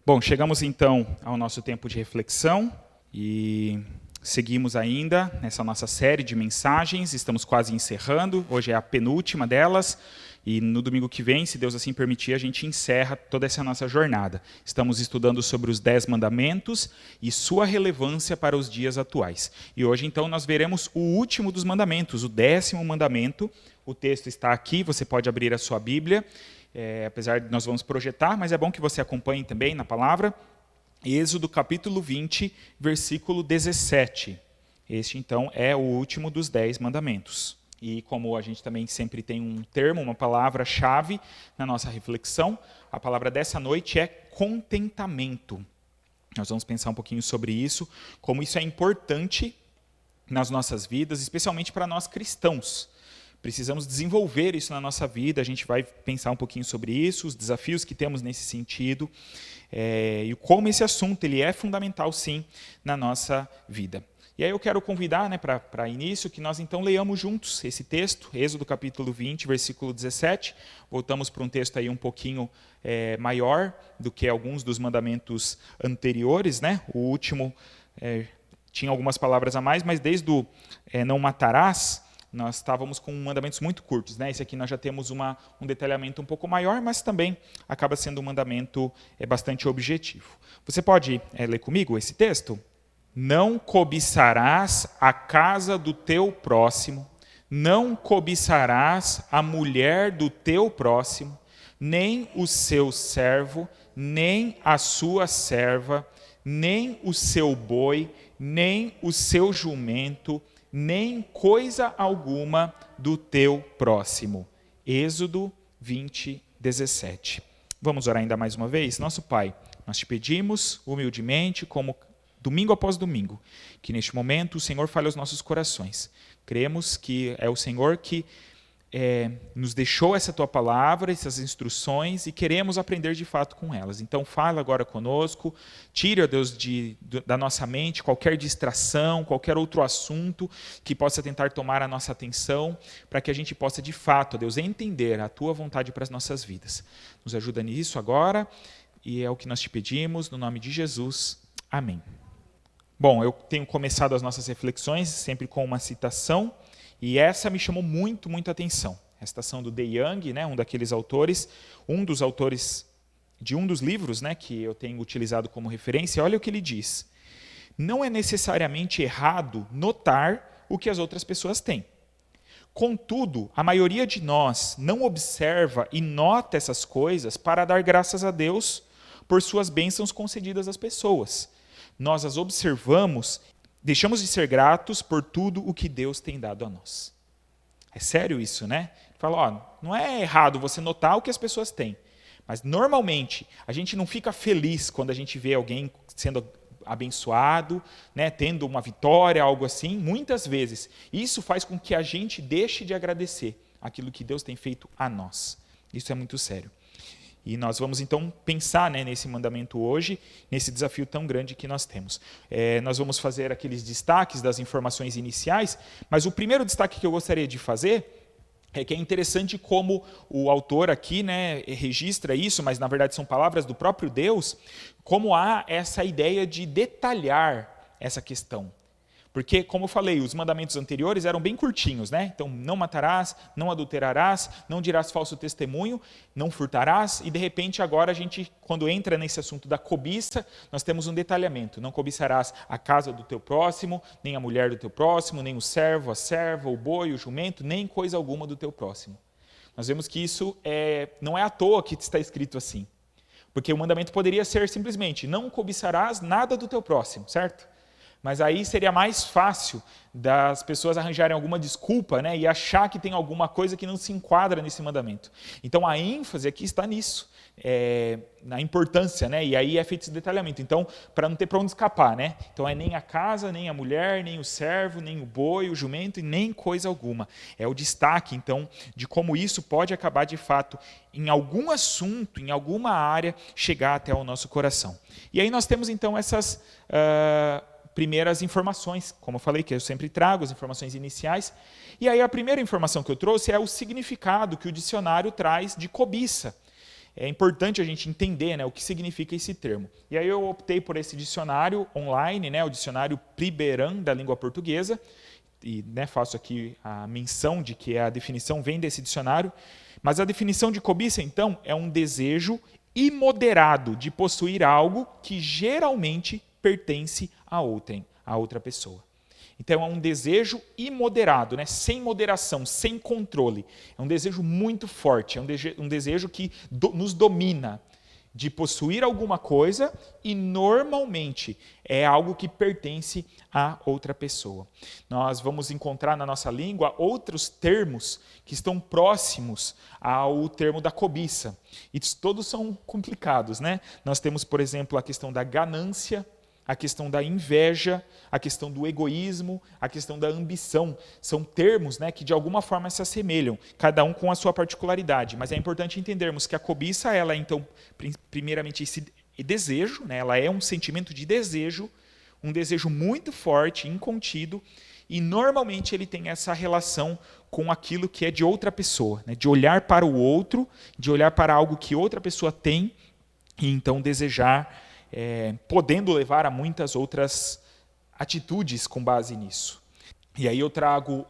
Bom, chegamos então ao nosso tempo de reflexão e seguimos ainda nessa nossa série de mensagens, estamos quase encerrando, hoje é a penúltima delas e no domingo que vem, se Deus assim permitir, a gente encerra toda essa nossa jornada. Estamos estudando sobre os 10 mandamentos e sua relevância para os dias atuais. E hoje então nós veremos o último dos mandamentos, o 10º mandamento. O texto está aqui, você pode abrir a sua Bíblia. Apesar de nós vamos projetar, mas é bom que você acompanhe também na palavra. Êxodo capítulo 20, versículo 17. Este, então, é o último dos 10 mandamentos. E como a gente também sempre tem um termo, uma palavra-chave na nossa reflexão, a palavra dessa noite é contentamento. Nós vamos pensar um pouquinho sobre isso, como isso é importante nas nossas vidas, especialmente para nós cristãos. Precisamos desenvolver isso na nossa vida, a gente vai pensar um pouquinho sobre isso, os desafios que temos nesse sentido, e como esse assunto ele é fundamental, sim, na nossa vida. E aí eu quero convidar, para início, que nós então leiamos juntos esse texto, Êxodo capítulo 20, versículo 17. Voltamos para um texto aí um pouquinho maior do que alguns dos mandamentos anteriores, O último tinha algumas palavras a mais, mas desde o não matarás, nós estávamos com mandamentos muito curtos. Esse aqui nós já temos um detalhamento um pouco maior, mas também acaba sendo um mandamento bastante objetivo. Você pode ler comigo esse texto? Não cobiçarás a casa do teu próximo, não cobiçarás a mulher do teu próximo, nem o seu servo, nem a sua serva, nem o seu boi, nem o seu jumento, nem coisa alguma do teu próximo. Êxodo 20, 17. Vamos orar ainda mais uma vez? Nosso Pai, nós te pedimos humildemente, como domingo após domingo, que neste momento o Senhor fale aos nossos corações. Cremos que é o Senhor que nos deixou essa tua palavra, essas instruções, e queremos aprender de fato com elas. Então fala agora conosco, tire, ó Deus, da nossa mente qualquer distração, qualquer outro assunto que possa tentar tomar a nossa atenção, para que a gente possa de fato, ó Deus, entender a tua vontade para as nossas vidas. Nos ajuda nisso agora, e é o que nós te pedimos, no nome de Jesus. Amém. Bom, eu tenho começado as nossas reflexões sempre com uma citação, e essa me chamou muito, muito a atenção. A citação do De Young, um daqueles autores, um dos autores de um dos livros que eu tenho utilizado como referência. Olha o que ele diz. Não é necessariamente errado notar o que as outras pessoas têm. Contudo, a maioria de nós não observa e nota essas coisas para dar graças a Deus por suas bênçãos concedidas às pessoas. Nós as observamos, deixamos de ser gratos por tudo o que Deus tem dado a nós. É sério isso, Fala, não é errado você notar o que as pessoas têm, mas normalmente a gente não fica feliz quando a gente vê alguém sendo abençoado, tendo uma vitória, algo assim. Muitas vezes isso faz com que a gente deixe de agradecer aquilo que Deus tem feito a nós. Isso é muito sério. E nós vamos, então, pensar nesse mandamento hoje, nesse desafio tão grande que nós temos. Nós vamos fazer aqueles destaques das informações iniciais, mas o primeiro destaque que eu gostaria de fazer é que é interessante como o autor aqui registra isso, mas na verdade são palavras do próprio Deus, como há essa ideia de detalhar essa questão. Porque, como eu falei, os mandamentos anteriores eram bem curtinhos, Então, não matarás, não adulterarás, não dirás falso testemunho, não furtarás, e de repente agora a gente, quando entra nesse assunto da cobiça, nós temos um detalhamento. Não cobiçarás a casa do teu próximo, nem a mulher do teu próximo, nem o servo, a serva, o boi, o jumento, nem coisa alguma do teu próximo. Nós vemos que isso não é à toa que está escrito assim. Porque o mandamento poderia ser simplesmente, não cobiçarás nada do teu próximo, certo? Mas aí seria mais fácil das pessoas arranjarem alguma desculpa e achar que tem alguma coisa que não se enquadra nesse mandamento. Então a ênfase aqui está nisso, na importância, e aí é feito esse detalhamento. Então, para não ter para onde escapar, Então é nem a casa, nem a mulher, nem o servo, nem o boi, o jumento e nem coisa alguma. É o destaque, então, de como isso pode acabar de fato em algum assunto, em alguma área, chegar até o nosso coração. E aí nós temos então essas primeiras informações, como eu falei, que eu sempre trago as informações iniciais. E aí a primeira informação que eu trouxe é o significado que o dicionário traz de cobiça. é importante a gente entender, né, o que significa esse termo. E aí eu optei por esse dicionário online, né, o dicionário Priberan da língua portuguesa, e né, faço aqui a menção de que a definição vem desse dicionário, mas a definição de cobiça, então, é um desejo imoderado de possuir algo que geralmente pertence a outra pessoa. Então, é um desejo imoderado, né? Sem moderação, sem controle. É um desejo muito forte, é um desejo que nos domina, de possuir alguma coisa e, normalmente, é algo que pertence a outra pessoa. Nós vamos encontrar na nossa língua outros termos que estão próximos ao termo da cobiça. E todos são complicados, né? Nós temos, por exemplo, a questão da ganância, a questão da inveja, a questão do egoísmo, a questão da ambição. São termos, né, que de alguma forma se assemelham, cada um com a sua particularidade. Mas é importante entendermos que a cobiça, ela é, então, primeiramente, esse desejo, né, ela é um sentimento de desejo, um desejo muito forte, incontido, e normalmente ele tem essa relação com aquilo que é de outra pessoa, né, de olhar para o outro, de olhar para algo que outra pessoa tem, e então desejar, podendo levar a muitas outras atitudes com base nisso. E aí eu trago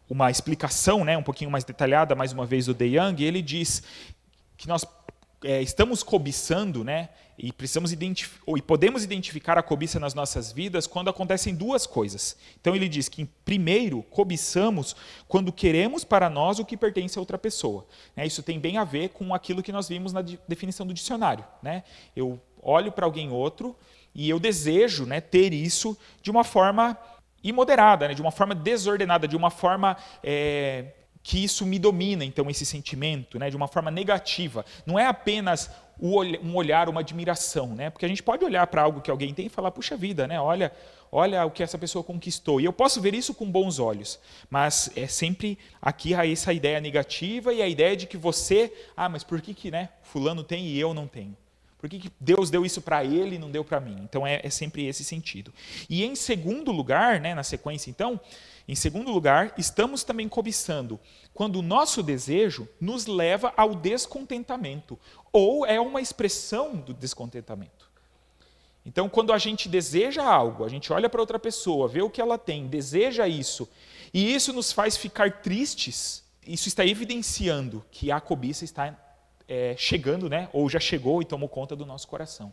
uma explicação, né, um pouquinho mais detalhada, mais uma vez, do De Young, e ele diz que nós estamos cobiçando, né, e podemos identificar a cobiça nas nossas vidas quando acontecem duas coisas. Então ele diz que, primeiro, cobiçamos quando queremos para nós o que pertence a outra pessoa. Isso tem bem a ver com aquilo que nós vimos na definição do dicionário, né? Eu olho para alguém outro e eu desejo, né, ter isso de uma forma imoderada, né, de uma forma desordenada, de uma forma que isso me domina, então, esse sentimento, né, de uma forma negativa. Não é apenas um olhar, uma admiração, né? Porque a gente pode olhar para algo que alguém tem e falar, puxa vida, né? Olha o que essa pessoa conquistou. E eu posso ver isso com bons olhos, mas é sempre aqui essa ideia negativa e a ideia de que você, mas por que né, fulano tem e eu não tenho? Por que Deus deu isso para ele e não deu para mim? Então, é sempre esse sentido. E, em segundo lugar, né, na sequência, então, em segundo lugar, estamos também cobiçando quando o nosso desejo nos leva ao descontentamento, ou é uma expressão do descontentamento. Então, quando a gente deseja algo, a gente olha para outra pessoa, vê o que ela tem, deseja isso, e isso nos faz ficar tristes, isso está evidenciando que a cobiça está chegando, né, ou já chegou e tomou conta do nosso coração.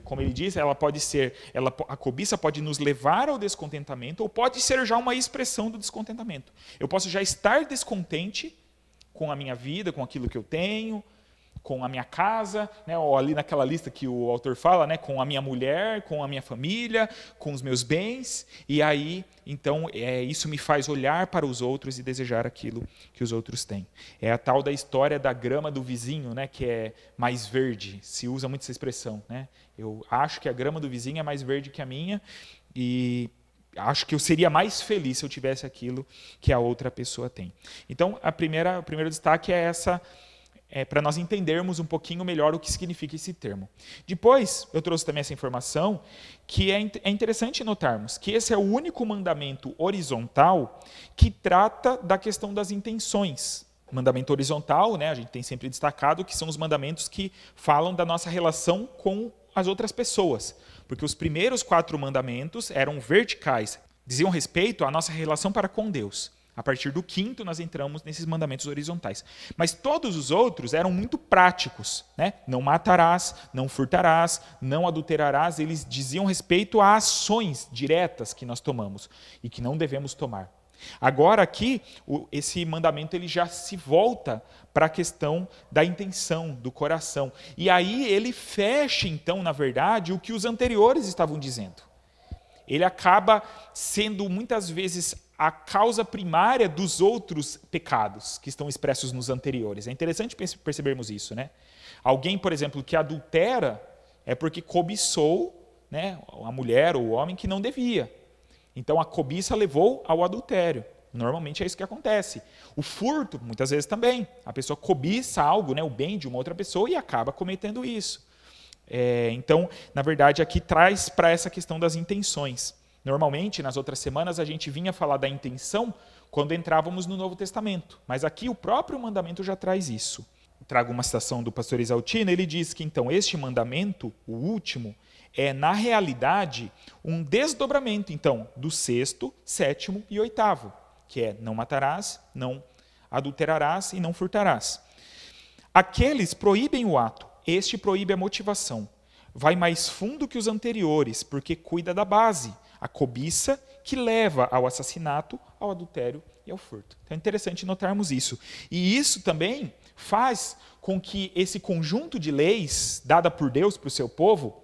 Como ele diz, a cobiça pode nos levar ao descontentamento ou pode ser já uma expressão do descontentamento. Eu posso já estar descontente com a minha vida, com aquilo que eu tenho, com a minha casa, né, ou ali naquela lista que o autor fala, né, com a minha mulher, com a minha família, com os meus bens, e aí, então, isso me faz olhar para os outros e desejar aquilo que os outros têm. É a tal da história da grama do vizinho, né, que é mais verde, se usa muito essa expressão, né? Eu acho que a grama do vizinho é mais verde que a minha, e acho que eu seria mais feliz se eu tivesse aquilo que a outra pessoa tem. Então, o primeiro destaque é essa, para nós entendermos um pouquinho melhor o que significa esse termo. Depois, eu trouxe também essa informação, que é interessante notarmos que esse é o único mandamento horizontal que trata da questão das intenções. O mandamento horizontal, né, a gente tem sempre destacado que são os mandamentos que falam da nossa relação com as outras pessoas, porque os primeiros 4 mandamentos eram verticais, diziam respeito à nossa relação para com Deus. A partir do 5º, nós entramos nesses mandamentos horizontais. Mas todos os outros eram muito práticos, né? Não matarás, não furtarás, não adulterarás. Eles diziam respeito a ações diretas que nós tomamos e que não devemos tomar. Agora aqui, esse mandamento ele já se volta para a questão da intenção, do coração. E aí ele fecha, então, na verdade, o que os anteriores estavam dizendo. Ele acaba sendo, muitas vezes, a causa primária dos outros pecados que estão expressos nos anteriores. É interessante percebermos isso, né? Alguém, por exemplo, que adultera é porque cobiçou, né, a mulher ou o homem que não devia. Então, a cobiça levou ao adultério. Normalmente é isso que acontece. O furto, muitas vezes também. A pessoa cobiça algo, né, o bem de uma outra pessoa e acaba cometendo isso. Então, na verdade, aqui traz para essa questão das intenções. Normalmente, nas outras semanas, a gente vinha falar da intenção quando entrávamos no Novo Testamento. Mas aqui o próprio mandamento já traz isso. trago uma citação do pastor Exaltino, ele diz que, então, este mandamento, o último, é, na realidade, um desdobramento, então, do 6º, 7º e 8º, que é não matarás, não adulterarás e não furtarás. Aqueles proíbem o ato, este proíbe a motivação. Vai mais fundo que os anteriores, porque cuida da base, a cobiça que leva ao assassinato, ao adultério e ao furto. Então é interessante notarmos isso. E isso também faz com que esse conjunto de leis dada por Deus para o seu povo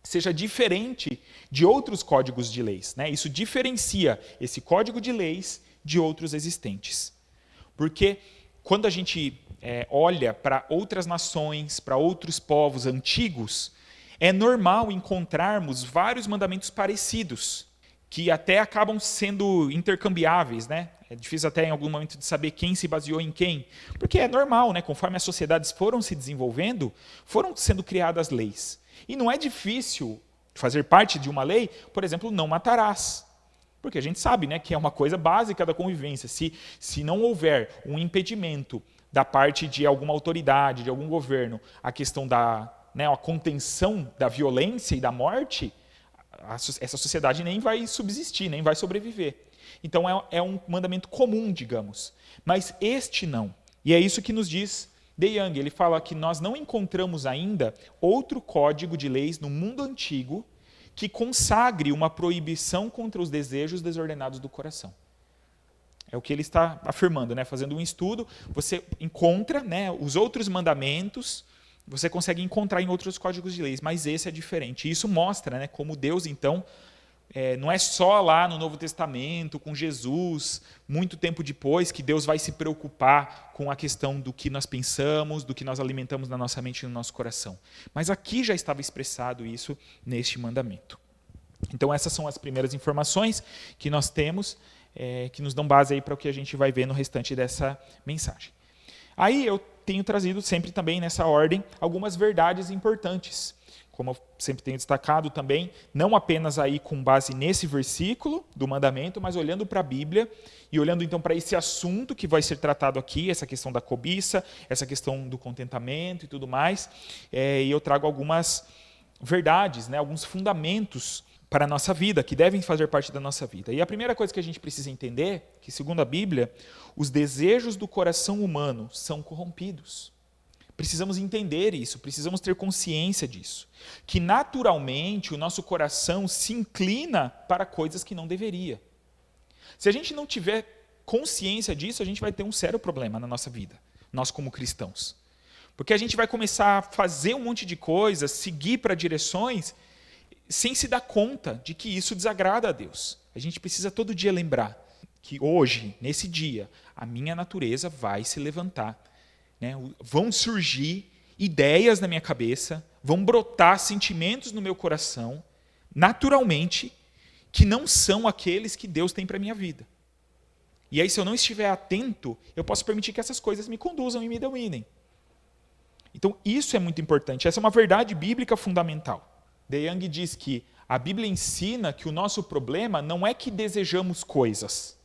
seja diferente de outros códigos de leis, né? Isso diferencia esse código de leis de outros existentes. Porque quando a gente olha para outras nações, para outros povos antigos, é normal encontrarmos vários mandamentos parecidos, que até acabam sendo intercambiáveis, né? É difícil até em algum momento de saber quem se baseou em quem, porque é normal, né? Conforme as sociedades foram se desenvolvendo, foram sendo criadas leis. E não é difícil fazer parte de uma lei, por exemplo, não matarás. Porque a gente sabe, né, que é uma coisa básica da convivência. Se não houver um impedimento da parte de alguma autoridade, de algum governo, a questão da, né, a contenção da violência e da morte, essa sociedade nem vai subsistir, nem vai sobreviver. Então é um mandamento comum, digamos. Mas este não. E é isso que nos diz De Young. Ele fala que nós não encontramos ainda outro código de leis no mundo antigo que consagre uma proibição contra os desejos desordenados do coração. É o que ele está afirmando, né? Fazendo um estudo, você encontra, né, os outros mandamentos, você consegue encontrar em outros códigos de leis, mas esse é diferente. E isso mostra, né, como Deus, então, não é só lá no Novo Testamento, com Jesus, muito tempo depois, que Deus vai se preocupar com a questão do que nós pensamos, do que nós alimentamos na nossa mente e no nosso coração. Mas aqui já estava expressado isso neste mandamento. Então essas são as primeiras informações que nós temos, que nos dão base aí para o que a gente vai ver no restante dessa mensagem. Aí eu tenho trazido sempre também nessa ordem algumas verdades importantes, como eu sempre tenho destacado também, não apenas aí com base nesse versículo do mandamento, mas olhando para a Bíblia e olhando então para esse assunto que vai ser tratado aqui, essa questão da cobiça, essa questão do contentamento e tudo mais, e eu trago algumas verdades, né, alguns fundamentos para a nossa vida, que devem fazer parte da nossa vida. E a primeira coisa que a gente precisa entender é que, segundo a Bíblia, os desejos do coração humano são corrompidos. Precisamos entender isso, precisamos ter consciência disso. Que naturalmente o nosso coração se inclina para coisas que não deveria. Se a gente não tiver consciência disso, a gente vai ter um sério problema na nossa vida, nós como cristãos. Porque a gente vai começar a fazer um monte de coisas, seguir para direções, sem se dar conta de que isso desagrada a Deus. A gente precisa todo dia lembrar que hoje, nesse dia, a minha natureza vai se levantar. Né? Vão surgir ideias na minha cabeça, vão brotar sentimentos no meu coração, naturalmente, que não são aqueles que Deus tem para a minha vida. E aí, se eu não estiver atento, eu posso permitir que essas coisas me conduzam e me dominem. Então, isso é muito importante. Essa é uma verdade bíblica fundamental. De Young diz que a Bíblia ensina que o nosso problema não é que desejamos coisas,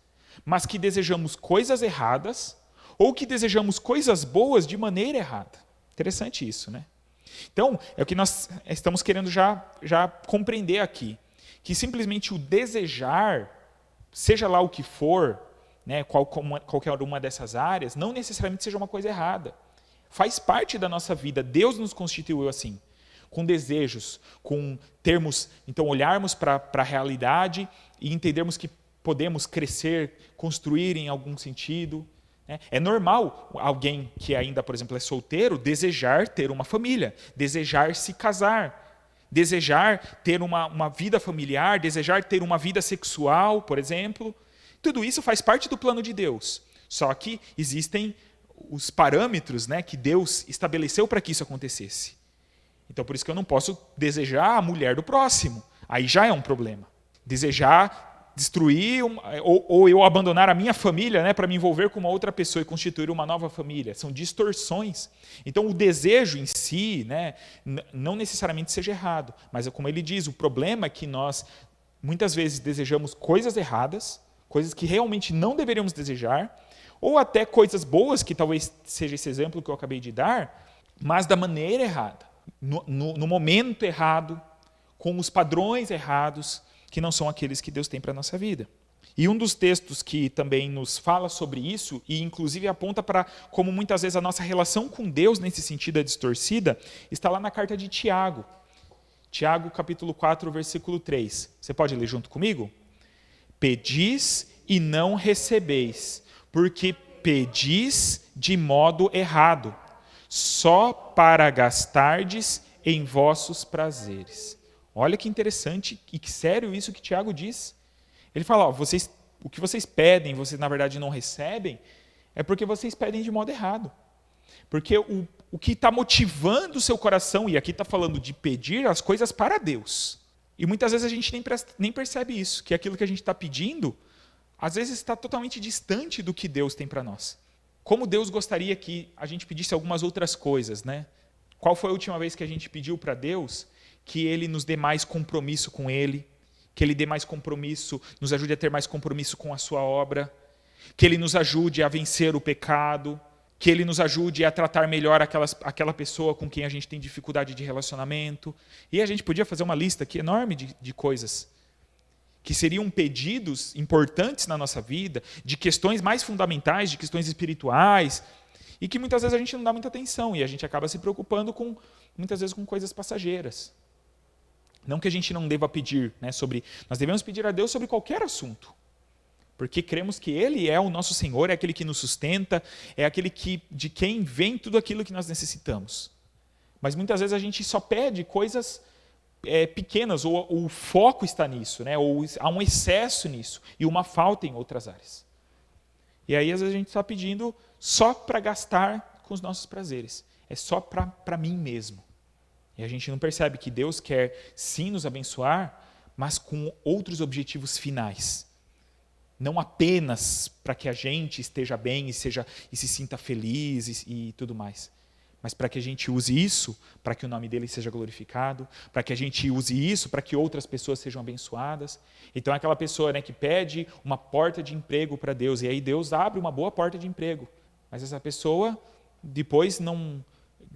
mas que desejamos coisas erradas ou que desejamos coisas boas de maneira errada. Interessante isso, né? Então, é o que nós estamos querendo já compreender aqui, que simplesmente o desejar, seja lá o que for, né, qualquer uma dessas áreas, não necessariamente seja uma coisa errada. Faz parte da nossa vida, Deus nos constituiu assim, com desejos, com termos, então olharmos para a realidade e entendermos que podemos crescer, construir em algum sentido. Né? É normal alguém que ainda, por exemplo, é solteiro, desejar ter uma família, desejar se casar, desejar ter uma vida familiar, desejar ter uma vida sexual, por exemplo. Tudo isso faz parte do plano de Deus. Só que existem os parâmetros, né, que Deus estabeleceu para que isso acontecesse. Então, por isso que eu não posso desejar a mulher do próximo. Aí já é um problema. Desejar destruir, ou eu abandonar a minha família, né, para me envolver com uma outra pessoa e constituir uma nova família. São distorções. Então, o desejo em si, né, não necessariamente seja errado. Mas, como ele diz, o problema é que nós, muitas vezes, desejamos coisas erradas, coisas que realmente não deveríamos desejar, Ou até coisas boas, que talvez seja esse exemplo que eu acabei de dar, mas da maneira errada, no momento errado, com os padrões errados, que não são aqueles que Deus tem para a nossa vida. E um dos textos que também nos fala sobre isso, e inclusive aponta para como muitas vezes a nossa relação com Deus nesse sentido é distorcida, está lá na carta de Tiago. Tiago, capítulo 4, versículo 3. Você pode ler junto comigo? Pedis e não recebeis, porque pedis de modo errado, só para gastardes em vossos prazeres. Olha que interessante e que sério isso que Tiago diz. Ele fala, o que vocês pedem, vocês na verdade não recebem, é porque vocês pedem de modo errado. Porque o que está motivando o seu coração, e aqui está falando de pedir as coisas para Deus. E muitas vezes a gente nem percebe isso, que aquilo que a gente está pedindo, às vezes está totalmente distante do que Deus tem para nós. Como Deus gostaria que a gente pedisse algumas outras coisas, né? Qual foi a última vez que a gente pediu para Deus que Ele nos dê mais compromisso com Ele, que Ele dê mais compromisso, nos ajude a ter mais compromisso com a sua obra, que Ele nos ajude a vencer o pecado, que Ele nos ajude a tratar melhor aquela pessoa com quem a gente tem dificuldade de relacionamento. E a gente podia fazer uma lista aqui enorme de coisas que seriam pedidos importantes na nossa vida, de questões mais fundamentais, de questões espirituais, e que muitas vezes a gente não dá muita atenção, e a gente acaba se preocupando muitas vezes com coisas passageiras. Não que a gente não deva pedir, né, nós devemos pedir a Deus sobre qualquer assunto, porque cremos que Ele é o nosso Senhor, é aquele que nos sustenta, é aquele de quem vem tudo aquilo que nós necessitamos. Mas muitas vezes a gente só pede coisas pequenas, ou o foco está nisso, né, ou há um excesso nisso, e uma falta em outras áreas. E aí às vezes a gente está pedindo só para gastar com os nossos prazeres, é só para mim mesmo. E a gente não percebe que Deus quer sim nos abençoar, mas com outros objetivos finais. Não apenas para que a gente esteja bem e se sinta feliz e tudo mais, mas para que a gente use isso para que o nome dele seja glorificado, para que a gente use isso para que outras pessoas sejam abençoadas. Então é aquela pessoa, né, que pede uma porta de emprego para Deus, e aí Deus abre uma boa porta de emprego, mas essa pessoa depois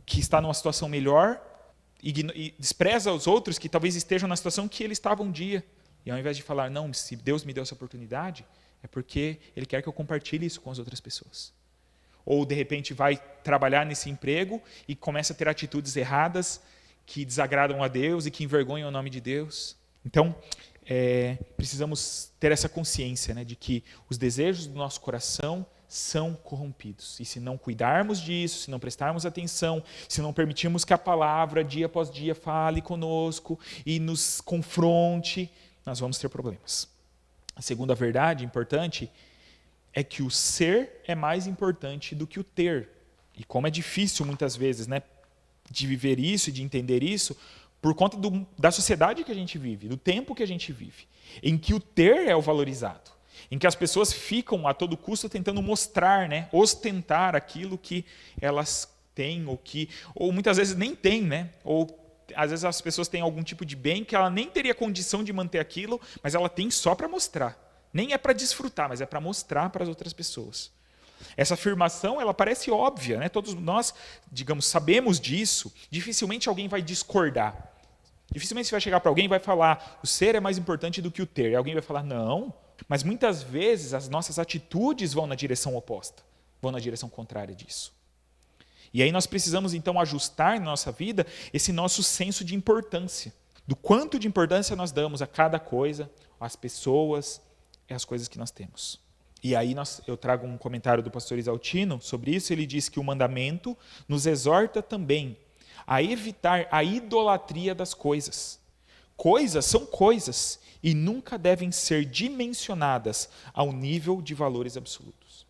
que está numa situação melhor, e despreza os outros que talvez estejam na situação que ele estava um dia. E ao invés de falar, não, se Deus me deu essa oportunidade, é porque Ele quer que eu compartilhe isso com as outras pessoas. Ou, de repente, vai trabalhar nesse emprego e começa a ter atitudes erradas que desagradam a Deus e que envergonham o nome de Deus. Então, precisamos ter essa consciência, né, de que os desejos do nosso coração são corrompidos. E se não cuidarmos disso, se não prestarmos atenção, se não permitirmos que a palavra, dia após dia, fale conosco e nos confronte, nós vamos ter problemas. A segunda verdade importante é que o ser é mais importante do que o ter. E como é difícil muitas vezes, né, de viver isso e de entender isso, por conta da sociedade que a gente vive, do tempo que a gente vive, em que o ter é o valorizado, em que as pessoas ficam a todo custo tentando mostrar, né, ostentar aquilo que elas têm, ou muitas vezes nem têm, né, ou às vezes as pessoas têm algum tipo de bem que ela nem teria condição de manter aquilo, mas ela tem só para mostrar. Nem é para desfrutar, mas é para mostrar para as outras pessoas. Essa afirmação, ela parece óbvia, né? Todos nós, digamos, sabemos disso. Dificilmente alguém vai discordar. Dificilmente você vai chegar para alguém e vai falar, o ser é mais importante do que o ter. E alguém vai falar, não. Mas muitas vezes as nossas atitudes vão na direção oposta, vão na direção contrária disso. E aí nós precisamos, então, ajustar na nossa vida esse nosso senso de importância. Do quanto de importância nós damos a cada coisa, às pessoas e às coisas que nós temos. E aí eu trago um comentário do pastor Isaltino sobre isso. Ele diz que o mandamento nos exorta também a evitar a idolatria das coisas. Coisas são coisas e nunca devem ser dimensionadas ao nível de valores absolutos.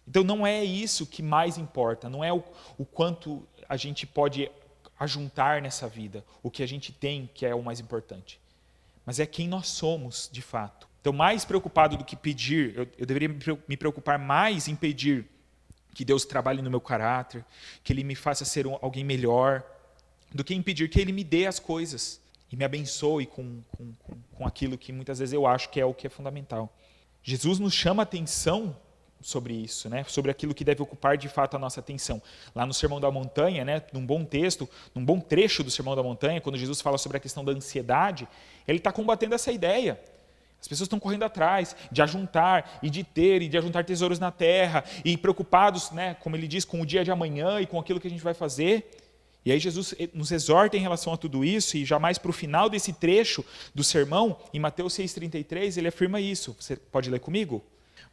Então não é isso que mais importa, não é o quanto a gente pode ajuntar nessa vida, o que a gente tem que é o mais importante, mas é quem nós somos de fato. Então, mais preocupado do que pedir, eu deveria me preocupar mais em pedir que Deus trabalhe no meu caráter, que Ele me faça ser alguém melhor, do que em pedir que Ele me dê as coisas e me abençoe com aquilo que muitas vezes eu acho que é o que é fundamental. Jesus nos chama a atenção sobre isso, né? Sobre aquilo que deve ocupar de fato a nossa atenção. Lá no Sermão da Montanha, né? Num bom texto, num bom trecho do Sermão da Montanha, quando Jesus fala sobre a questão da ansiedade, ele está combatendo essa ideia. As pessoas estão correndo atrás de ajuntar e de ter, e de ajuntar tesouros na terra, e preocupados, né, como ele diz, com o dia de amanhã e com aquilo que a gente vai fazer. E aí Jesus nos exorta em relação a tudo isso, e já mais para o final desse trecho do sermão, em Mateus 6,33, ele afirma isso. Você pode ler comigo?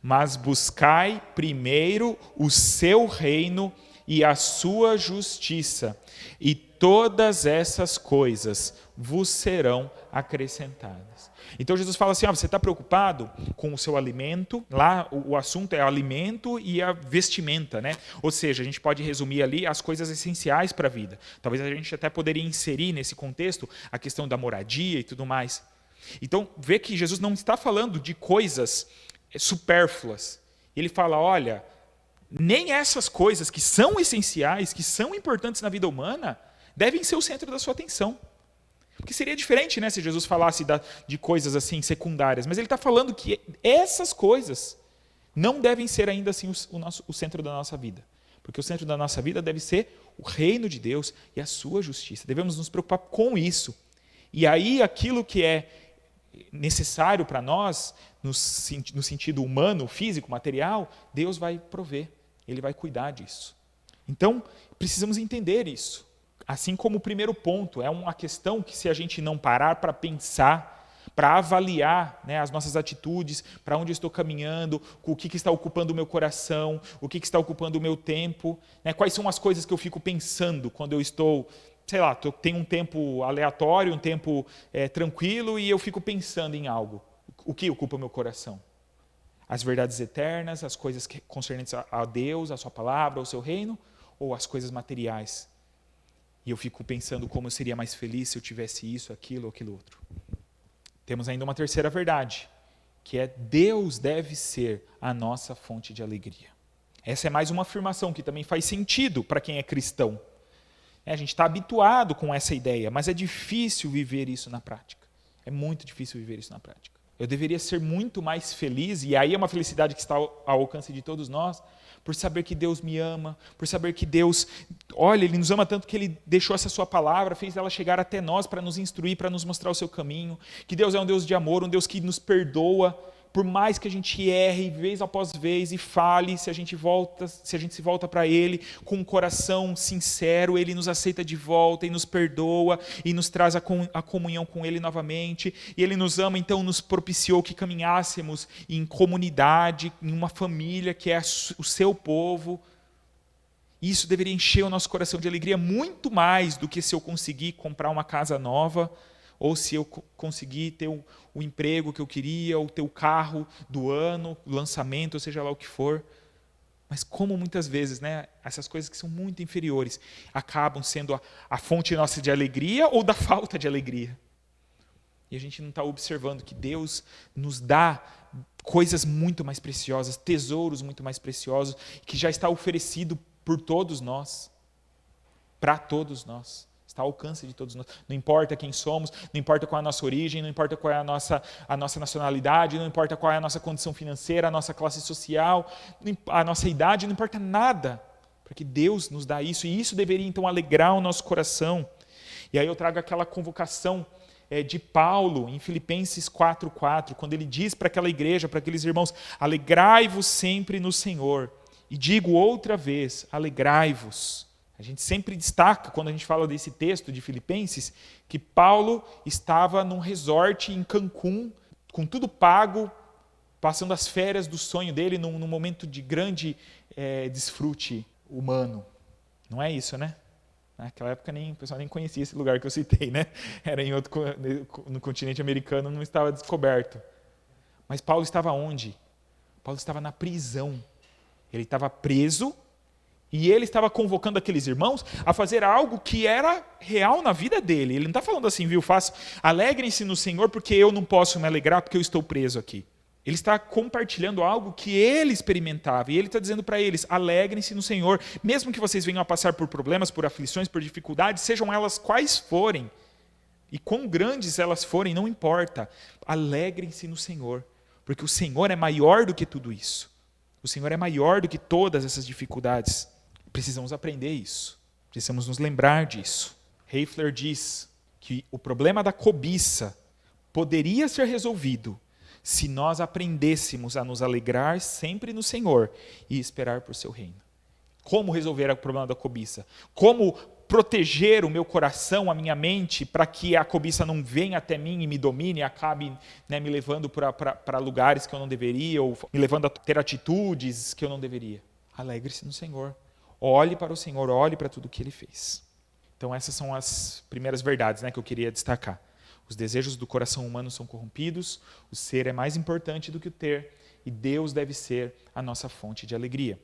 Mas buscai primeiro o seu reino e a sua justiça, e todas essas coisas vos serão acrescentadas. Então Jesus fala assim, você está preocupado com o seu alimento? Lá o assunto é alimento e a vestimenta, né? Ou seja, a gente pode resumir ali as coisas essenciais para a vida. Talvez a gente até poderia inserir nesse contexto a questão da moradia e tudo mais. Então, vê que Jesus não está falando de coisas supérfluas. Ele fala, olha, nem essas coisas que são essenciais, que são importantes na vida humana, devem ser o centro da sua atenção. Porque seria diferente, né, se Jesus falasse de coisas assim secundárias. Mas ele está falando que essas coisas não devem ser ainda assim o centro da nossa vida. Porque o centro da nossa vida deve ser o reino de Deus e a sua justiça. Devemos nos preocupar com isso. E aí aquilo que é necessário para nós, no sentido humano, físico, material, Deus vai prover, Ele vai cuidar disso. Então, precisamos entender isso. Assim como o primeiro ponto, é uma questão que se a gente não parar para pensar, para avaliar, né, as nossas atitudes, para onde eu estou caminhando, o que está ocupando o meu coração, o que está ocupando o meu tempo, né, quais são as coisas que eu fico pensando quando eu estou, sei lá, tenho um tempo aleatório, um tempo tranquilo e eu fico pensando em algo. O que ocupa o meu coração? As verdades eternas, as coisas concernentes a Deus, a sua palavra, ao seu reino, ou as coisas materiais? E eu fico pensando como eu seria mais feliz se eu tivesse isso, aquilo ou aquilo outro. Temos ainda uma terceira verdade, que é Deus deve ser a nossa fonte de alegria. Essa é mais uma afirmação que também faz sentido para quem é cristão. A gente está habituado com essa ideia, mas é difícil viver isso na prática. É muito difícil viver isso na prática. Eu deveria ser muito mais feliz, e aí é uma felicidade que está ao alcance de todos nós, por saber que Deus me ama, por saber que Deus, olha, Ele nos ama tanto que Ele deixou essa sua palavra, fez ela chegar até nós para nos instruir, para nos mostrar o seu caminho, que Deus é um Deus de amor, um Deus que nos perdoa, por mais que a gente erre vez após vez e fale, se a gente se volta para Ele com um coração sincero, Ele nos aceita de volta e nos perdoa e nos traz a comunhão com Ele novamente. E Ele nos ama, então nos propiciou que caminhássemos em comunidade, em uma família que é o seu povo. Isso deveria encher o nosso coração de alegria muito mais do que se eu conseguir comprar uma casa nova, ou se eu conseguir ter o emprego que eu queria, ou ter o carro do ano, o lançamento, ou seja lá o que for. Mas como muitas vezes, né, essas coisas que são muito inferiores acabam sendo a fonte nossa de alegria ou da falta de alegria. E a gente não está observando que Deus nos dá coisas muito mais preciosas, tesouros muito mais preciosos, que já está oferecido por todos nós, para todos nós. Está ao alcance de todos nós. Não importa quem somos, não importa qual é a nossa origem, não importa qual é a nossa nacionalidade, não importa qual é a nossa condição financeira, a nossa classe social, a nossa idade, não importa nada, porque Deus nos dá isso, e isso deveria então alegrar o nosso coração. E aí eu trago aquela convocação de Paulo em Filipenses 4:4, quando ele diz para aquela igreja, para aqueles irmãos, alegrai-vos sempre no Senhor. E digo outra vez, alegrai-vos. A gente sempre destaca, quando a gente fala desse texto de Filipenses, que Paulo estava num resort em Cancún, com tudo pago, passando as férias do sonho dele num momento de grande desfrute humano. Não é isso, né? Naquela época o pessoal nem conhecia esse lugar que eu citei, né? Era no continente americano, não estava descoberto. Mas Paulo estava onde? Paulo estava na prisão. Ele estava preso, e ele estava convocando aqueles irmãos a fazer algo que era real na vida dele. Ele não está falando assim, viu, alegrem-se no Senhor porque eu não posso me alegrar porque eu estou preso aqui. Ele está compartilhando algo que ele experimentava. E ele está dizendo para eles, alegrem-se no Senhor. Mesmo que vocês venham a passar por problemas, por aflições, por dificuldades, sejam elas quais forem. E quão grandes elas forem, não importa. Alegrem-se no Senhor. Porque o Senhor é maior do que tudo isso. O Senhor é maior do que todas essas dificuldades. Precisamos aprender isso. Precisamos nos lembrar disso. Heifler diz que o problema da cobiça poderia ser resolvido se nós aprendêssemos a nos alegrar sempre no Senhor e esperar por seu reino. Como resolver o problema da cobiça? Como proteger o meu coração, a minha mente, para que a cobiça não venha até mim e me domine e acabe, me levando para lugares que eu não deveria, ou me levando a ter atitudes que eu não deveria? Alegre-se no Senhor. Olhe para o Senhor, olhe para tudo que Ele fez. Então essas são as primeiras verdades, que eu queria destacar. Os desejos do coração humano são corrompidos, o ser é mais importante do que o ter, e Deus deve ser a nossa fonte de alegria.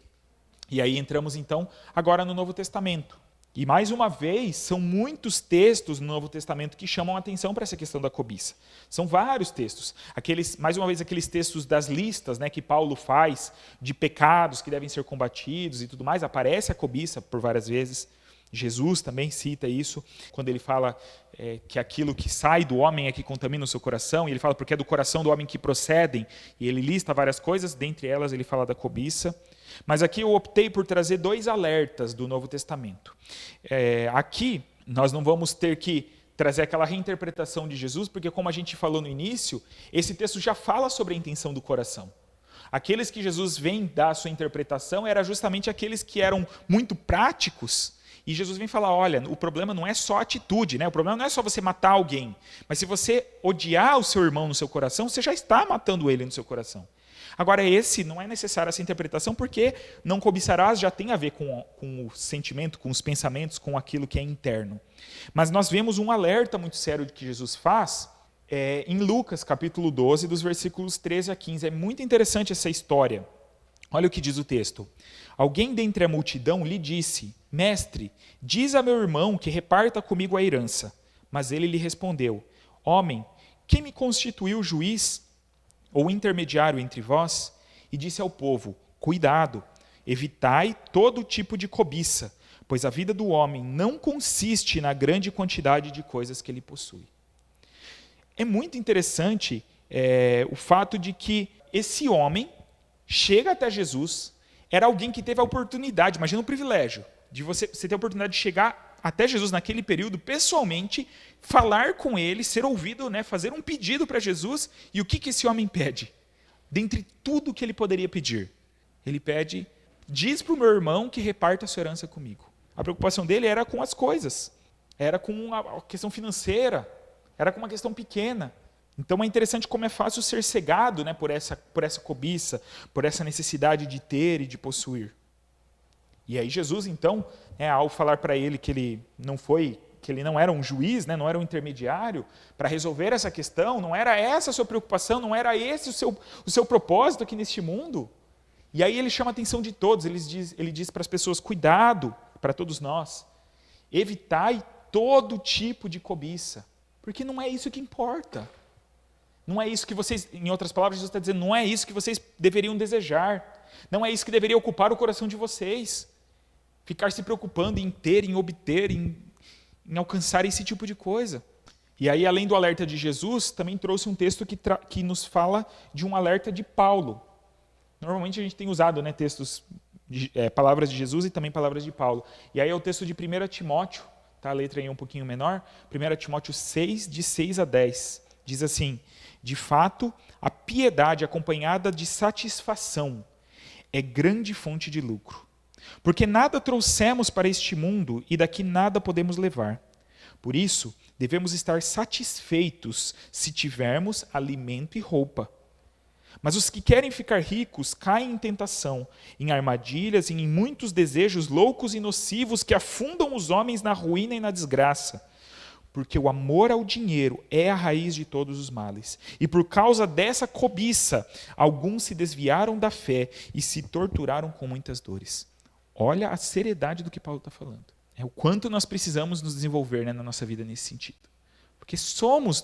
E aí entramos então agora no Novo Testamento. E mais uma vez, são muitos textos no Novo Testamento que chamam a atenção para essa questão da cobiça. São vários textos. Mais uma vez, aqueles textos das listas que Paulo faz de pecados que devem ser combatidos e tudo mais, aparece a cobiça por várias vezes. Jesus também cita isso, quando ele fala que aquilo que sai do homem é que contamina o seu coração, e ele fala porque é do coração do homem que procedem, e ele lista várias coisas, dentre elas ele fala da cobiça. Mas aqui eu optei por trazer 2 alertas do Novo Testamento. Aqui nós não vamos ter que trazer aquela reinterpretação de Jesus, porque como a gente falou no início, esse texto já fala sobre a intenção do coração. Aqueles que Jesus vem dar a sua interpretação eram justamente aqueles que eram muito práticos. E Jesus vem falar, olha, o problema não é só a atitude, o problema não é só você matar alguém, mas se você odiar o seu irmão no seu coração, você já está matando ele no seu coração. Agora, não é necessária essa interpretação, porque não cobiçarás já tem a ver com o sentimento, com os pensamentos, com aquilo que é interno. Mas nós vemos um alerta muito sério que Jesus faz em Lucas, capítulo 12, dos versículos 13 a 15. É muito interessante essa história. Olha o que diz o texto. Alguém dentre a multidão lhe disse, mestre, diz a meu irmão que reparta comigo a herança. Mas ele lhe respondeu, homem, quem me constituiu juiz ou intermediário entre vós? E disse ao povo, cuidado, evitai todo tipo de cobiça, pois a vida do homem não consiste na grande quantidade de coisas que ele possui. É muito interessante o fato de que esse homem chega até Jesus, era alguém que teve a oportunidade, imagina o privilégio, de você ter a oportunidade de chegar até Jesus naquele período, pessoalmente, falar com ele, ser ouvido, fazer um pedido para Jesus. E o que esse homem pede? Dentre tudo que ele poderia pedir, ele pede, diz para o meu irmão que reparta a sua herança comigo. A preocupação dele era com as coisas, era com a questão financeira, era com uma questão pequena. Então é interessante como é fácil ser cegado por essa cobiça, por essa necessidade de ter e de possuir. E aí Jesus, então, ao falar para ele que ele não era um juiz, não era um intermediário, para resolver essa questão, não era essa a sua preocupação, não era esse o seu propósito aqui neste mundo. E aí ele chama a atenção de todos, ele diz para as pessoas, cuidado, para todos nós, evitai todo tipo de cobiça, porque não é isso que importa. Não é isso que vocês, em outras palavras, Jesus está dizendo, não é isso que vocês deveriam desejar, não é isso que deveria ocupar o coração de vocês. Ficar se preocupando em ter, em obter, em alcançar esse tipo de coisa. E aí, além do alerta de Jesus, também trouxe um texto que nos fala de um alerta de Paulo. Normalmente a gente tem usado textos, palavras de Jesus e também palavras de Paulo. E aí é o texto de 1 Timóteo, a letra aí um pouquinho menor, 1 Timóteo 6, de 6 a 10. Diz assim, de fato, a piedade acompanhada de satisfação é grande fonte de lucro. Porque nada trouxemos para este mundo e daqui nada podemos levar. Por isso, devemos estar satisfeitos se tivermos alimento e roupa. Mas os que querem ficar ricos caem em tentação, em armadilhas e em muitos desejos loucos e nocivos que afundam os homens na ruína e na desgraça. Porque o amor ao dinheiro é a raiz de todos os males. E por causa dessa cobiça, alguns se desviaram da fé e se torturaram com muitas dores. Olha a seriedade do que Paulo está falando. É o quanto nós precisamos nos desenvolver na nossa vida nesse sentido. Porque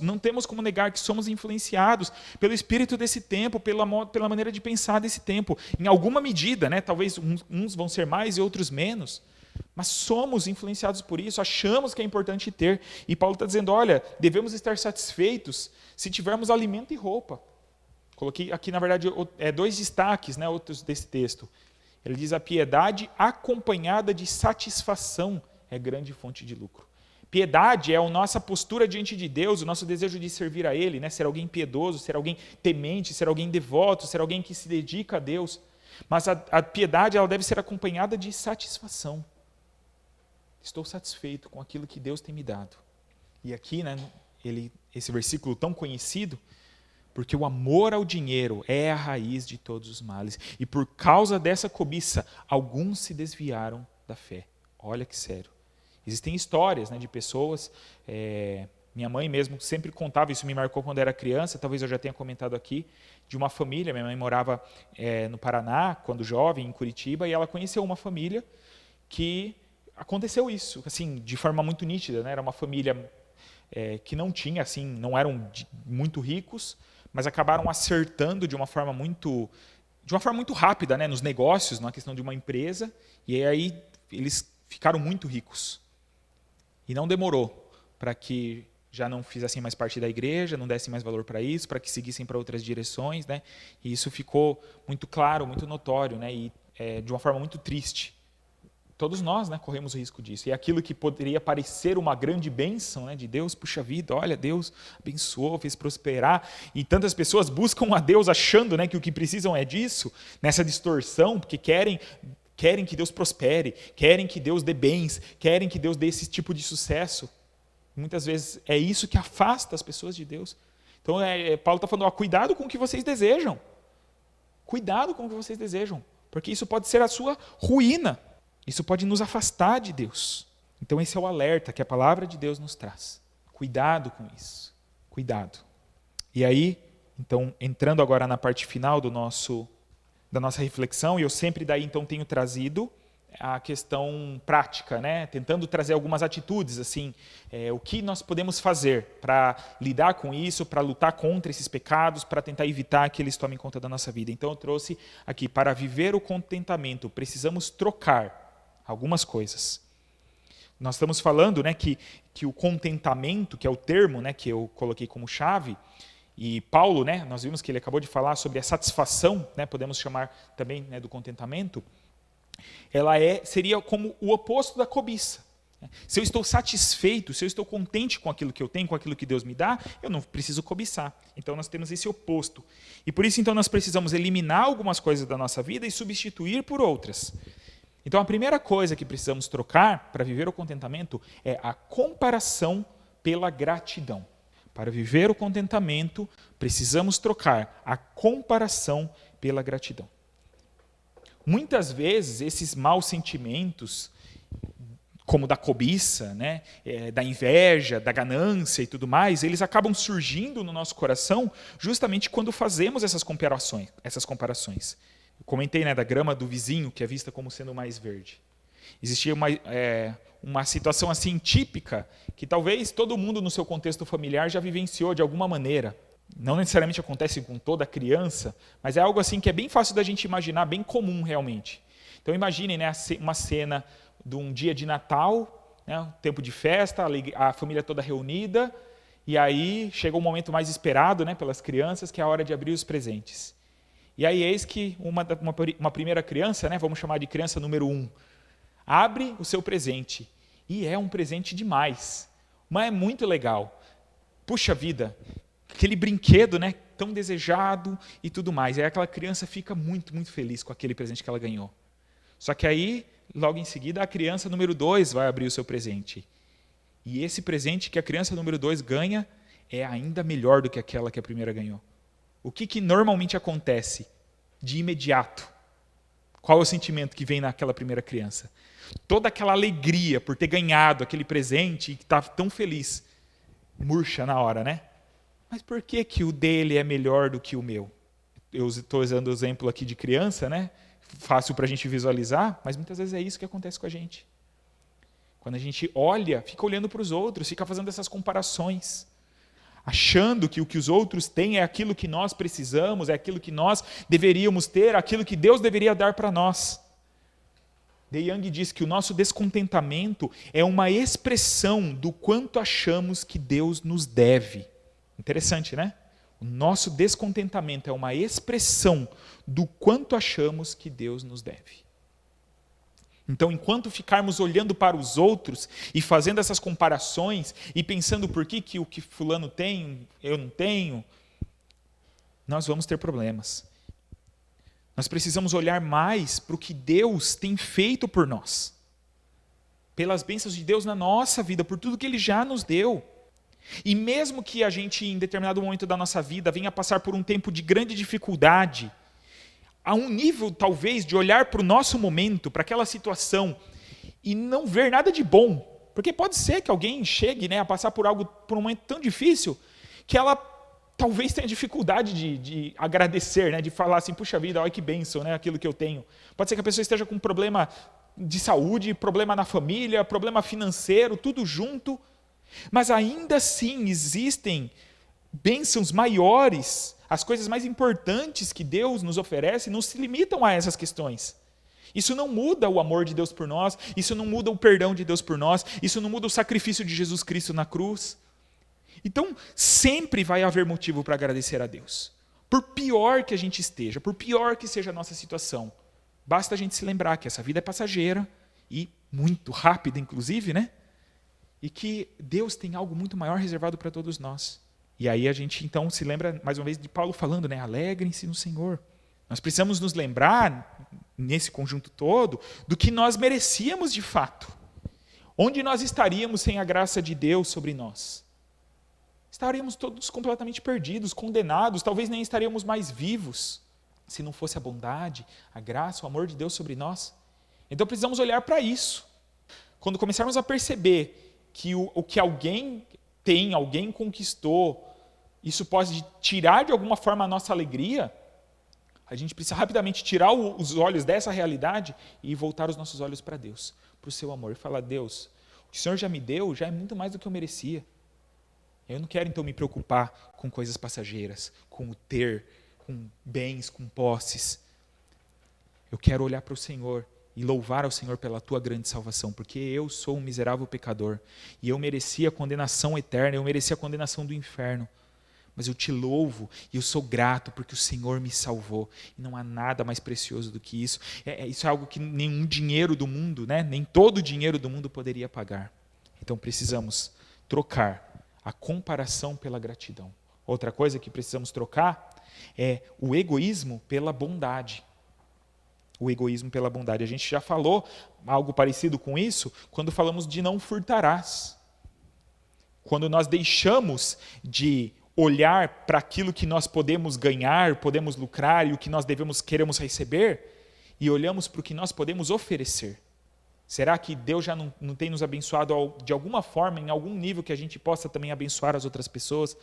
não temos como negar que somos influenciados pelo espírito desse tempo, pela maneira de pensar desse tempo. Em alguma medida, talvez uns vão ser mais e outros menos, mas somos influenciados por isso, achamos que é importante ter. E Paulo está dizendo, olha, devemos estar satisfeitos se tivermos alimento e roupa. Coloquei aqui, na verdade, dois destaques, né, outros desse texto. Ele diz: a piedade acompanhada de satisfação é grande fonte de lucro. Piedade é a nossa postura diante de Deus, o nosso desejo de servir a Ele, né? Ser alguém piedoso, ser alguém temente, ser alguém devoto, ser alguém que se dedica a Deus. Mas a piedade ela deve ser acompanhada de satisfação. Estou satisfeito com aquilo que Deus tem me dado. E aqui, né, esse versículo tão conhecido, porque o amor ao dinheiro é a raiz de todos os males. E por causa dessa cobiça, alguns se desviaram da fé. Olha que sério. Existem histórias, né, de pessoas, minha mãe mesmo sempre contava, isso me marcou quando era criança, talvez eu já tenha comentado aqui, de uma família. Minha mãe morava no Paraná, quando jovem, em Curitiba, e ela conheceu uma família que aconteceu isso, assim, de forma muito nítida, né? Era uma família que não tinha, assim, não eram muito ricos, mas acabaram acertando de uma forma muito rápida, né, nos negócios, na questão de uma empresa, e aí eles ficaram muito ricos. E não demorou para que já não fizessem mais parte da igreja, não dessem mais valor para isso, para que seguissem para outras direções, né? E isso ficou muito claro, muito notório, né? E de uma forma muito triste. Todos nós, né, corremos o risco disso. E aquilo que poderia parecer uma grande bênção, né, de Deus, puxa vida, olha, Deus abençoou, fez prosperar. E tantas pessoas buscam a Deus achando, né, que o que precisam é disso, nessa distorção, porque querem que Deus prospere, querem que Deus dê bens, querem que Deus dê esse tipo de sucesso. Muitas vezes é isso que afasta as pessoas de Deus. Então, Paulo está falando, cuidado com o que vocês desejam. Cuidado com o que vocês desejam, porque isso pode ser a sua ruína. Isso pode nos afastar de Deus. Então esse é o alerta que a palavra de Deus nos traz. Cuidado com isso. Cuidado. E aí, então, entrando agora na parte final da nossa reflexão, e eu sempre daí então tenho trazido a questão prática, né? Tentando trazer algumas atitudes, assim, o que nós podemos fazer para lidar com isso, para lutar contra esses pecados, para tentar evitar que eles tomem conta da nossa vida. Então eu trouxe aqui, para viver o contentamento, precisamos trocar algumas coisas. Nós estamos falando, né, que o contentamento, que é o termo, né, que eu coloquei como chave, e Paulo, né, nós vimos que ele acabou de falar sobre a satisfação, né, podemos chamar também, né, do contentamento, ela seria como o oposto da cobiça. Se eu estou satisfeito, se eu estou contente com aquilo que eu tenho, com aquilo que Deus me dá, eu não preciso cobiçar. Então nós temos esse oposto. E por isso então nós precisamos eliminar algumas coisas da nossa vida e substituir por outras. Então a primeira coisa que precisamos trocar para viver o contentamento é a comparação pela gratidão. Para viver o contentamento, precisamos trocar a comparação pela gratidão. Muitas vezes esses maus sentimentos, como da cobiça, né, da inveja, da ganância e tudo mais, eles acabam surgindo no nosso coração justamente quando fazemos essas comparações. Eu comentei, né, da grama do vizinho, que é vista como sendo mais verde. Existia uma situação assim típica, que talvez todo mundo no seu contexto familiar já vivenciou de alguma maneira. Não necessariamente acontece com toda criança, mas é algo assim que é bem fácil da gente imaginar, bem comum realmente. Então imaginem, né, uma cena de um dia de Natal, né, um tempo de festa, a família toda reunida, e aí chega o momento mais esperado, né, pelas crianças, que é a hora de abrir os presentes. E aí eis que uma primeira criança, né, vamos chamar de criança número 1, abre o seu presente. E é um presente demais, mas é muito legal. Puxa vida, aquele brinquedo, né, tão desejado e tudo mais. E aí aquela criança fica muito, muito feliz com aquele presente que ela ganhou. Só que aí, logo em seguida, a criança número 2 vai abrir o seu presente. E esse presente que a criança número 2 ganha é ainda melhor do que aquela que a primeira ganhou. O que normalmente acontece de imediato? Qual é o sentimento que vem naquela primeira criança? Toda aquela alegria por ter ganhado aquele presente e que está tão feliz, murcha na hora, né? Mas por que o dele é melhor do que o meu? Eu estou usando o exemplo aqui de criança, né? Fácil para a gente visualizar, mas muitas vezes é isso que acontece com a gente. Quando a gente olha, fica olhando para os outros, fica fazendo essas comparações, achando que o que os outros têm é aquilo que nós precisamos, é aquilo que nós deveríamos ter, aquilo que Deus deveria dar para nós. De Young diz que o nosso descontentamento é uma expressão do quanto achamos que Deus nos deve. Interessante, né? O nosso descontentamento é uma expressão do quanto achamos que Deus nos deve. Então, enquanto ficarmos olhando para os outros e fazendo essas comparações e pensando por que o que fulano tem, eu não tenho, nós vamos ter problemas. Nós precisamos olhar mais para o que Deus tem feito por nós. Pelas bênçãos de Deus na nossa vida, por tudo que Ele já nos deu. E mesmo que a gente, em determinado momento da nossa vida, venha passar por um tempo de grande dificuldade, a um nível, talvez, de olhar para o nosso momento, para aquela situação, e não ver nada de bom. Porque pode ser que alguém chegue, né, a passar por um momento tão difícil, que ela talvez tenha dificuldade de agradecer, né, de falar assim, puxa vida, olha que bênção, né, aquilo que eu tenho. Pode ser que a pessoa esteja com um problema de saúde, problema na família, problema financeiro, tudo junto. Mas ainda assim existem bênçãos maiores, as coisas mais importantes que Deus nos oferece não se limitam a essas questões. Isso não muda o amor de Deus por nós, isso não muda o perdão de Deus por nós, isso não muda o sacrifício de Jesus Cristo na cruz. Então, sempre vai haver motivo para agradecer a Deus. Por pior que a gente esteja, por pior que seja a nossa situação, basta a gente se lembrar que essa vida é passageira e muito rápida, inclusive, né? E que Deus tem algo muito maior reservado para todos nós. E aí a gente então se lembra mais uma vez de Paulo falando, né? Alegrem-se no Senhor. Nós precisamos nos lembrar, nesse conjunto todo, do que nós merecíamos de fato. Onde nós estaríamos sem a graça de Deus sobre nós? Estaríamos todos completamente perdidos, condenados, talvez nem estaríamos mais vivos, se não fosse a bondade, a graça, o amor de Deus sobre nós. Então precisamos olhar para isso. Quando começarmos a perceber que o que alguém tem, alguém conquistou, isso pode tirar de alguma forma a nossa alegria, a gente precisa rapidamente tirar os olhos dessa realidade e voltar os nossos olhos para Deus, para o seu amor, e falar, Deus, o que o Senhor já me deu já é muito mais do que eu merecia. Eu não quero então me preocupar com coisas passageiras, com o ter, com bens, com posses. Eu quero olhar para o Senhor e louvar ao Senhor pela tua grande salvação, porque eu sou um miserável pecador e eu merecia a condenação eterna, eu merecia a condenação do inferno. Mas eu te louvo e eu sou grato porque o Senhor me salvou. E não há nada mais precioso do que isso. Isso é algo que nenhum dinheiro do mundo, né? Nem todo o dinheiro do mundo poderia pagar. Então precisamos trocar a comparação pela gratidão. Outra coisa que precisamos trocar é o egoísmo pela bondade. O egoísmo pela bondade. A gente já falou algo parecido com isso quando falamos de não furtarás. Quando nós deixamos de olhar para aquilo que nós podemos ganhar, podemos lucrar e o que nós queremos receber, e olhamos para o que nós podemos oferecer. Será que Deus já não tem nos abençoado de alguma forma, em algum nível que a gente possa também abençoar as outras pessoas?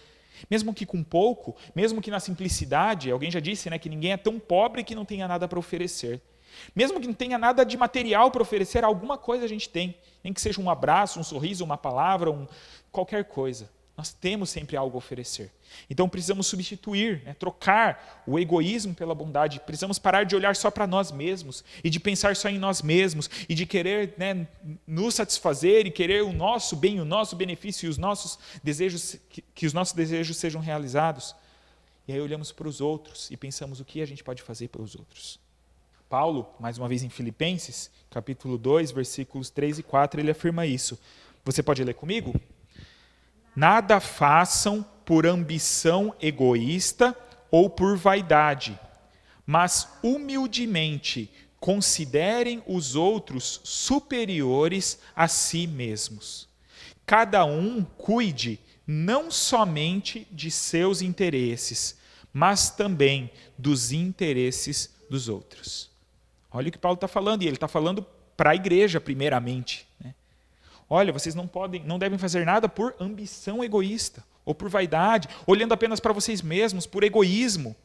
Mesmo que com pouco, mesmo que na simplicidade, alguém já disse, né, que ninguém é tão pobre que não tenha nada para oferecer. Mesmo que não tenha nada de material para oferecer, alguma coisa a gente tem. Nem que seja um abraço, um sorriso, uma palavra, qualquer coisa. Nós temos sempre algo a oferecer. Então precisamos substituir, né, trocar o egoísmo pela bondade. Precisamos parar de olhar só para nós mesmos e de pensar só em nós mesmos e de querer, né, nos satisfazer e querer o nosso bem, o nosso benefício e os nossos desejos, que os nossos desejos sejam realizados. E aí olhamos para os outros e pensamos o que a gente pode fazer pelos outros. Paulo, mais uma vez em Filipenses, capítulo 2, versículos 3 e 4, ele afirma isso. Você pode ler comigo? Nada façam por ambição egoísta ou por vaidade, mas humildemente considerem os outros superiores a si mesmos. Cada um cuide não somente de seus interesses, mas também dos interesses dos outros. Olha o que Paulo está falando, e ele está falando para a igreja primeiramente, né? Olha, vocês não devem fazer nada por ambição egoísta, ou por vaidade, olhando apenas para vocês mesmos, por egoísmo,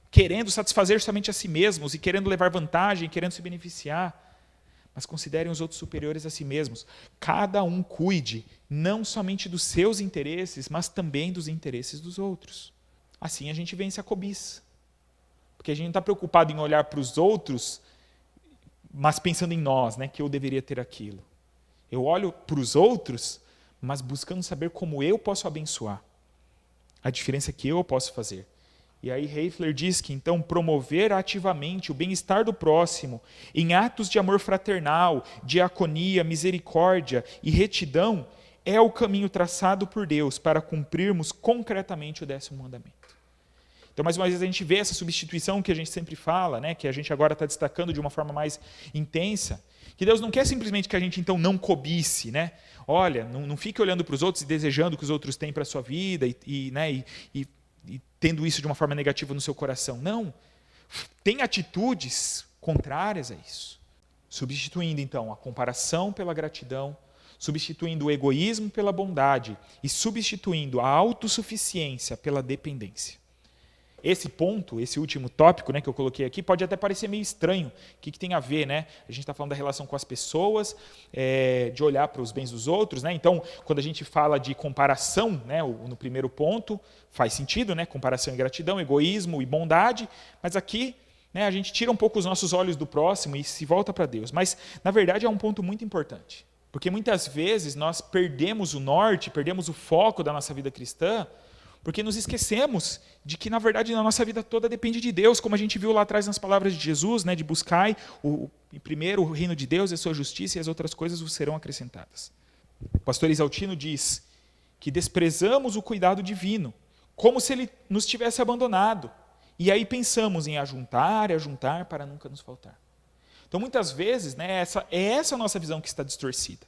querendo satisfazer somente a si mesmos, e querendo levar vantagem, querendo se beneficiar. Mas considerem os outros superiores a si mesmos. Cada um cuide, não somente dos seus interesses, mas também dos interesses dos outros. Assim a gente vence a cobiça. Porque a gente não está preocupado em olhar para os outros, mas pensando em nós, né, que eu deveria ter aquilo. Eu olho para os outros, mas buscando saber como eu posso abençoar. a diferença que eu posso fazer. E aí Heifler diz que, então, promover ativamente o bem-estar do próximo em atos de amor fraternal, diaconia, misericórdia e retidão é o caminho traçado por Deus para cumprirmos concretamente o 10º mandamento. Então, mais uma vez, a gente vê essa substituição que a gente sempre fala, né, que a gente agora está destacando de uma forma mais intensa, que Deus não quer simplesmente que a gente, então, não cobice, né? Olha, não fique olhando para os outros e desejando o que os outros têm para a sua vida e tendo isso de uma forma negativa no seu coração. Não. Tem atitudes contrárias a isso. Substituindo, então, a comparação pela gratidão, substituindo o egoísmo pela bondade e substituindo a autossuficiência pela dependência. Esse ponto, esse último tópico, né, que eu coloquei aqui, pode até parecer meio estranho. O que tem a ver? Né? A gente está falando da relação com as pessoas, de olhar para os bens dos outros. Né? Então, quando a gente fala de comparação, né, no primeiro ponto, faz sentido, né? Comparação e gratidão, egoísmo e bondade. Mas aqui, né, a gente tira um pouco os nossos olhos do próximo e se volta para Deus. Mas, na verdade, é um ponto muito importante. Porque muitas vezes nós perdemos o norte, perdemos o foco da nossa vida cristã, porque nos esquecemos de que, na verdade, a nossa vida toda depende de Deus, como a gente viu lá atrás nas palavras de Jesus, né, de buscai primeiro o reino de Deus e a sua justiça, e as outras coisas vos serão acrescentadas. O pastor Isaltino diz que desprezamos o cuidado divino, como se ele nos tivesse abandonado. E aí pensamos em ajuntar para nunca nos faltar. Então, muitas vezes, né, essa a nossa visão que está distorcida.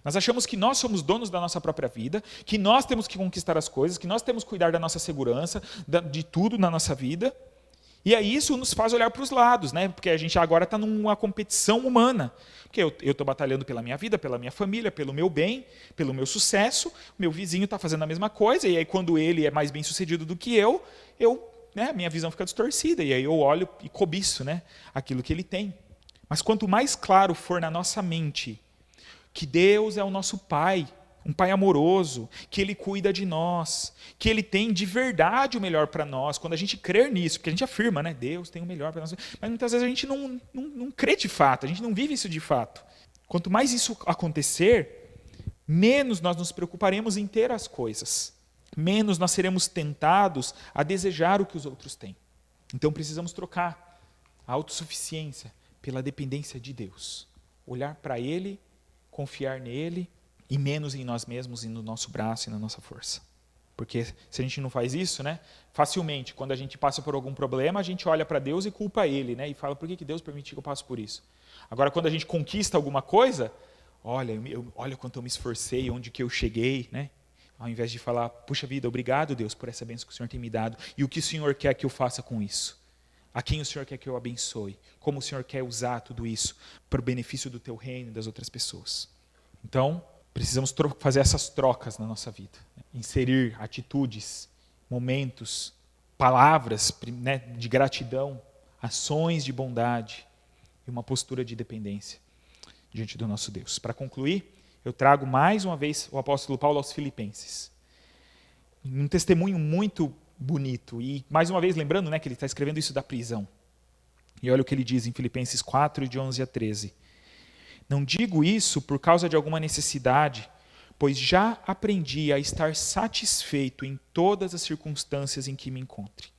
Nós achamos que nós somos donos da nossa própria vida, que nós temos que conquistar as coisas, que nós temos que cuidar da nossa segurança, de tudo na nossa vida. E aí isso nos faz olhar para os lados, né? Porque a gente agora está numa competição humana. Porque eu estou batalhando pela minha vida, pela minha família, pelo meu bem, pelo meu sucesso. Meu vizinho está fazendo a mesma coisa, e aí quando ele é mais bem sucedido do que eu, né, minha visão fica distorcida. E aí eu olho e cobiço, né, aquilo que ele tem. Mas quanto mais claro for na nossa mente que Deus é o nosso Pai, um Pai amoroso, que Ele cuida de nós, que Ele tem de verdade o melhor para nós, quando a gente crer nisso, porque a gente afirma, né, Deus tem o melhor para nós, mas muitas vezes a gente não crê de fato, a gente não vive isso de fato. Quanto mais isso acontecer, menos nós nos preocuparemos em ter as coisas, menos nós seremos tentados a desejar o que os outros têm. Então precisamos trocar a autossuficiência pela dependência de Deus, olhar para Ele, confiar nele e menos em nós mesmos e no nosso braço e na nossa força. Porque se a gente não faz isso, né, facilmente, quando a gente passa por algum problema, a gente olha para Deus e culpa ele, né, e fala, por que Deus permitiu que eu passe por isso? Agora, quando a gente conquista alguma coisa, olha quanto eu me esforcei, onde que eu cheguei, né? Ao invés de falar, puxa vida, obrigado Deus por essa bênção que o Senhor tem me dado, e o que o Senhor quer que eu faça com isso? A quem o Senhor quer que eu abençoe? Como o Senhor quer usar tudo isso para o benefício do teu reino e das outras pessoas? Então, precisamos fazer essas trocas na nossa vida. Inserir atitudes, momentos, palavras, né, de gratidão, ações de bondade e uma postura de dependência diante do nosso Deus. Para concluir, eu trago mais uma vez o apóstolo Paulo aos Filipenses. Um testemunho muito bonito. E, mais uma vez, lembrando, né, que ele está escrevendo isso da prisão. E olha o que ele diz em Filipenses 4, de 11 a 13. Não digo isso por causa de alguma necessidade, pois já aprendi a estar satisfeito em todas as circunstâncias em que me encontre.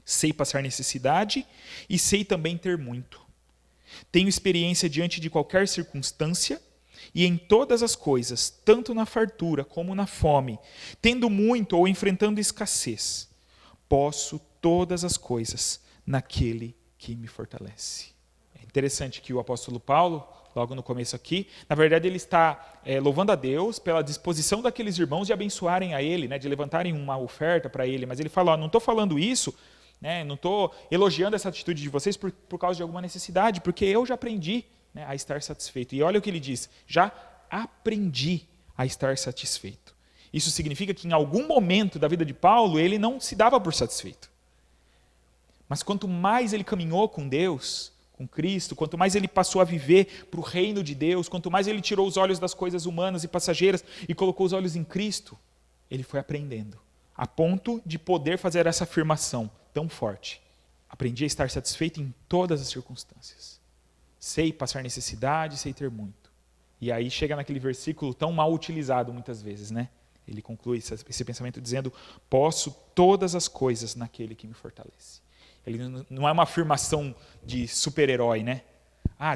Sei passar necessidade e sei também ter muito. Tenho experiência diante de qualquer circunstância e em todas as coisas, tanto na fartura como na fome, tendo muito ou enfrentando escassez, posso todas as coisas naquele que me fortalece. É interessante que o apóstolo Paulo, logo no começo aqui, na verdade ele está louvando a Deus pela disposição daqueles irmãos de abençoarem a ele, né, de levantarem uma oferta para ele, mas ele fala, não estou falando isso, né, não estou elogiando essa atitude de vocês por causa de alguma necessidade, porque eu já aprendi, né, a estar satisfeito. E olha o que ele diz, já aprendi a estar satisfeito. Isso significa que em algum momento da vida de Paulo, ele não se dava por satisfeito. Mas quanto mais ele caminhou com Deus, com Cristo, quanto mais ele passou a viver para o reino de Deus, quanto mais ele tirou os olhos das coisas humanas e passageiras e colocou os olhos em Cristo, ele foi aprendendo, a ponto de poder fazer essa afirmação tão forte. Aprendi a estar satisfeito em todas as circunstâncias. Sei passar necessidade, sei ter muito. E aí chega naquele versículo tão mal utilizado muitas vezes, né? Ele conclui esse pensamento dizendo: posso todas as coisas naquele que me fortalece. Ele não é uma afirmação de super-herói, né?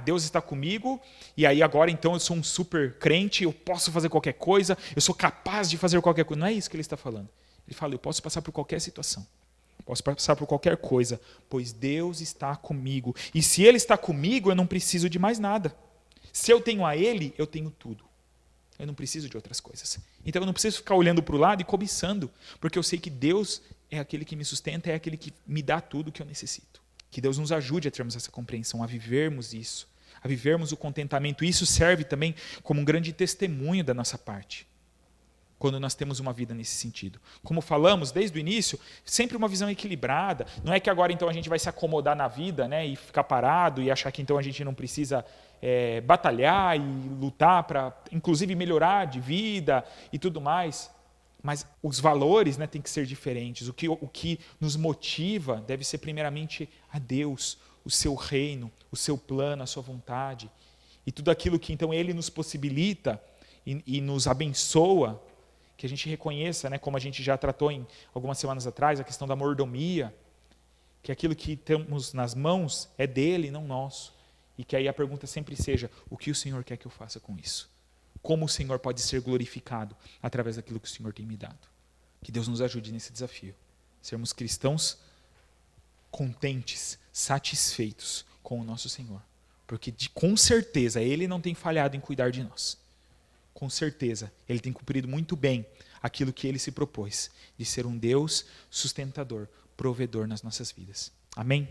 Deus está comigo, e aí agora então eu sou um super crente, eu posso fazer qualquer coisa, eu sou capaz de fazer qualquer coisa. Não é isso que ele está falando. Ele fala: eu posso passar por qualquer situação, posso passar por qualquer coisa, pois Deus está comigo. E se Ele está comigo, eu não preciso de mais nada. Se eu tenho a Ele, eu tenho tudo. Eu não preciso de outras coisas. Então eu não preciso ficar olhando para o lado e cobiçando, porque eu sei que Deus é aquele que me sustenta, é aquele que me dá tudo o que eu necessito. Que Deus nos ajude a termos essa compreensão, a vivermos isso, a vivermos o contentamento. Isso serve também como um grande testemunho da nossa parte, quando nós temos uma vida nesse sentido. Como falamos desde o início, sempre uma visão equilibrada. Não é que agora então a gente vai se acomodar na vida, né, e ficar parado e achar que então a gente não precisa batalhar e lutar para, inclusive, melhorar de vida e tudo mais. Mas os valores, né, têm que ser diferentes. O que nos motiva deve ser primeiramente a Deus, o seu reino, o seu plano, a sua vontade. E tudo aquilo que então Ele nos possibilita e nos abençoa, que a gente reconheça, né, como a gente já tratou em algumas semanas atrás, a questão da mordomia, que aquilo que temos nas mãos é dele, não nosso. E que aí a pergunta sempre seja: o que o Senhor quer que eu faça com isso? Como o Senhor pode ser glorificado através daquilo que o Senhor tem me dado? Que Deus nos ajude nesse desafio. Sermos cristãos contentes, satisfeitos com o nosso Senhor. Porque com certeza Ele não tem falhado em cuidar de nós. Com certeza Ele tem cumprido muito bem aquilo que Ele se propôs, de ser um Deus sustentador, provedor nas nossas vidas. Amém?